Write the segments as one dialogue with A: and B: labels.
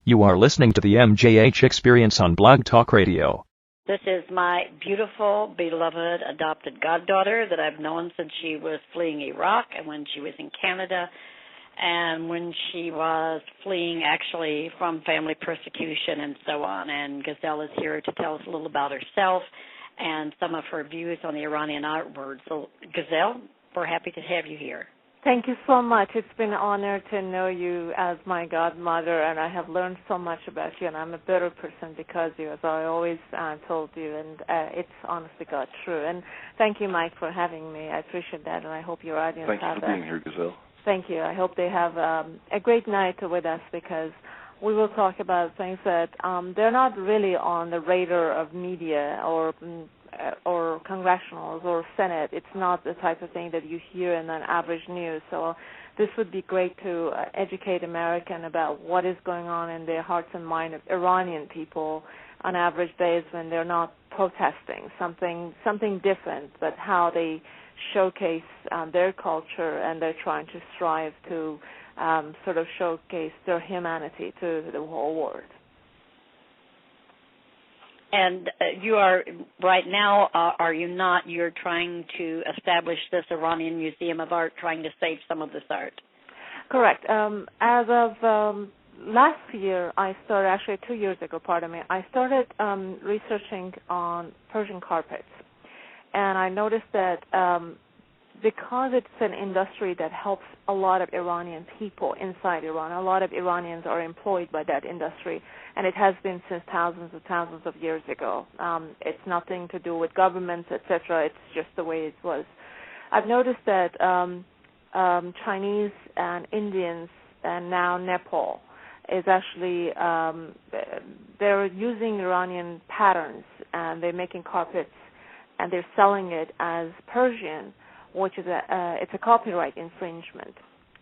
A: You are listening to the MJH Experience on Blog Talk Radio.
B: This is my beautiful, beloved, adopted goddaughter that I've known since she was fleeing Iraq and when she was in Canada and when she was fleeing actually from family persecution and so on. And Ghazal is here to tell us a little about herself and some of her views on the Iranian art world. So, Ghazal, we're happy to have you here.
C: Thank you so much. It's been an honor to know you as my godmother, and I have learned so much about you, and I'm a better person because of you, as I always told you, and it's honestly God true. And thank you, Mike, for having me. I appreciate that, and I hope your audience
D: Thank you for being here, Ghazal.
C: Thank you. I hope they have a great night with us because we will talk about things that they're not really on the radar of media or congressionals or Senate. It's not the type of thing that you hear in an average news. So this would be great to educate American about what is going on in the hearts and minds of Iranian people on average days when they're not protesting something different, but how they showcase their culture and they're trying to strive to sort of showcase their humanity to the whole world.
B: And you are, right now, are you not, you're trying to establish this Iranian Museum of Art, trying to save some of this art?
C: Correct. As of last year, I started, actually 2 years ago, I started researching on Persian carpets. And I noticed that because it's an industry that helps a lot of Iranian people inside Iran, a lot of Iranians are employed by that industry, and it has been since thousands of years ago. It's nothing to do with governments, etc. It's just the way it was. I've noticed that Chinese and Indians and now Nepal is actually, they're using Iranian patterns, and they're making carpets, and they're selling it as Persian, which is it's a copyright infringement.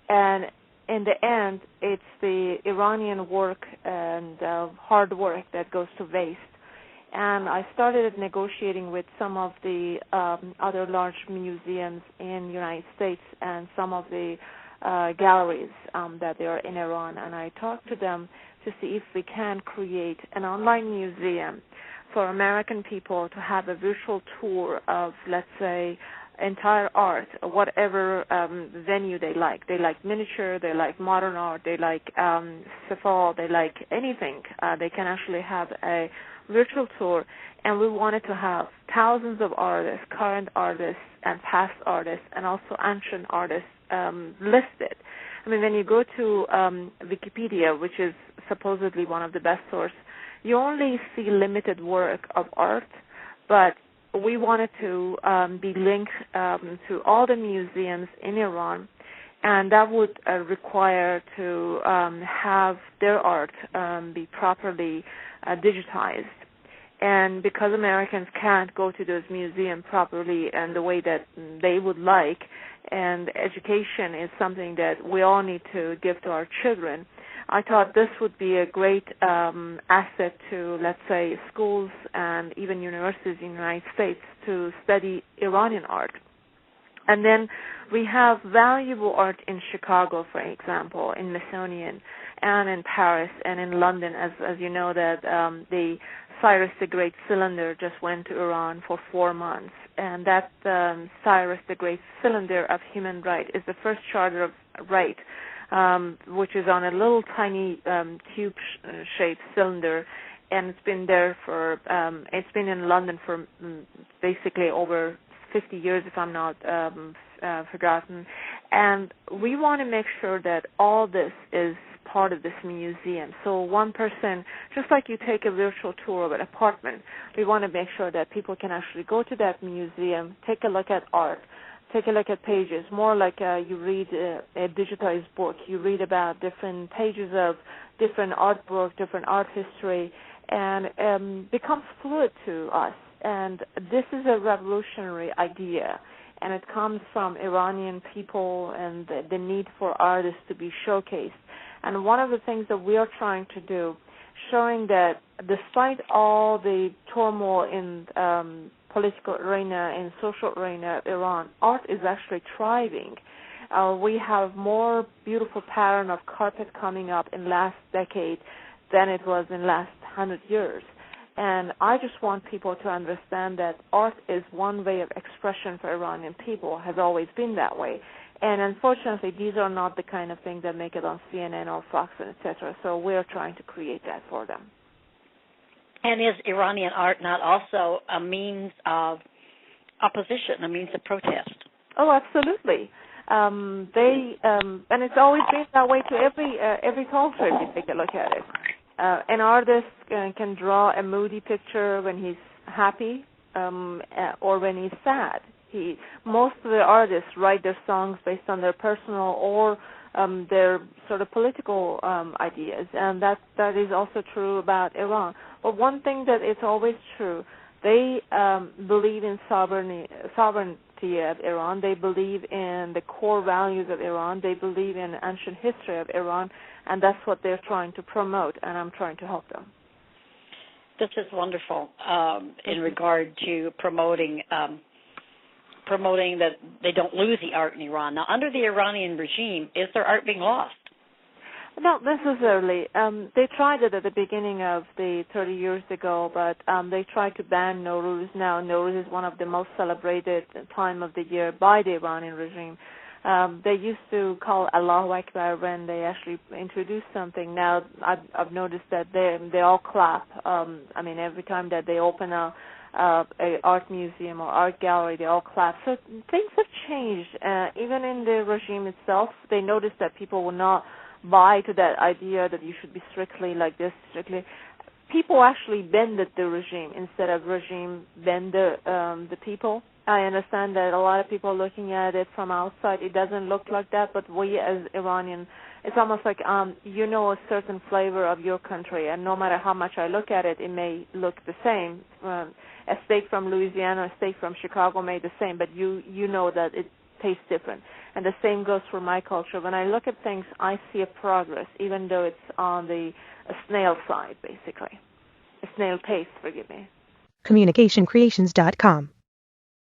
C: And in the end, it's the Iranian work and hard work that goes to waste. And I started negotiating with some of the other large museums in the United States and some of the galleries that they are in Iran. And I talked to them to see if we can create an online museum for American people to have a virtual tour of, let's say, entire art, whatever venue they like. They like miniature, they like modern art, they like Safal, they like anything. They can actually have a virtual tour, and we wanted to have thousands of artists, current artists and past artists, and also ancient artists listed. I mean, when you go to Wikipedia, which is supposedly one of the best sources, you only see limited work of art, but we wanted to be linked to all the museums in Iran, and that would require to have their art be properly digitized. And because Americans can't go to those museums properly and the way that they would like, and education is something that we all need to give to our children, I thought this would be a great asset to, let's say, schools and even universities in the United States to study Iranian art. And then we have valuable art in Chicago, for example, in Smithsonian, and in Paris and in London, as you know that the Cyrus the Great cylinder just went to Iran for 4 months. And that Cyrus the Great cylinder of human right is the first charter of right, which is on a little tiny tube-shaped cylinder, and it's been there for, it's been in London for basically over 50 years, if I'm not forgotten. And we want to make sure that all this is part of this museum. So one person, just like you take a virtual tour of an apartment, we want to make sure that people can actually go to that museum, take a look at art, take a look at pages, more like you read a digitized book. You read about different pages of different artwork, different art history, and becomes fluid to us. And this is a revolutionary idea, and it comes from Iranian people and the need for artists to be showcased. And one of the things that we are trying to do, showing that despite all the turmoil in political arena and social arena of Iran, art is actually thriving. We have more beautiful pattern of carpet coming up in last decade than it was in the last 100 years. And I just want people to understand that art is one way of expression for Iranian people, has always been that way. And unfortunately, these are not the kind of things that make it on CNN or Fox, etc. So we're trying to create that for them.
B: And is Iranian art not also a means of opposition, a means of protest?
C: Oh, absolutely. And it's always been that way to every culture if you take a look at it. An artist can draw a moody picture when he's happy or when he's sad. Most of the artists write their songs based on their personal or their sort of political ideas, and that is also true about Iran. But one thing that is always true, they believe in sovereignty of Iran. They believe in the core values of Iran. They believe in ancient history of Iran, and that's what they're trying to promote, and I'm trying to help them.
B: This is wonderful in regard to promoting that they don't lose the art in Iran. Now, under the Iranian regime, is their art being lost?
C: Not necessarily. They tried it at the beginning of the 30 years ago, but they tried to ban Nowruz. Now, Nowruz is one of the most celebrated time of the year by the Iranian regime. They used to call Allahu Akbar when they actually introduced something. Now, I've noticed that they all clap. Every time that they open a art museum or art gallery, they all clap. So things have changed. Even in the regime itself, they noticed that people will not buy to that idea that you should be strictly like this, strictly. People actually bended the regime instead of regime bend the people. I understand that a lot of people looking at it from outside, it doesn't look like that, but we as Iranian, it's almost like a certain flavor of your country, and no matter how much I look at it, it may look the same. A steak from Louisiana, a steak from Chicago may the same, but you know that it tastes different. And the same goes for my culture. When I look at things, I see a progress, even though it's on the snail side, basically. A snail pace, forgive me.
D: CommunicationCreations.com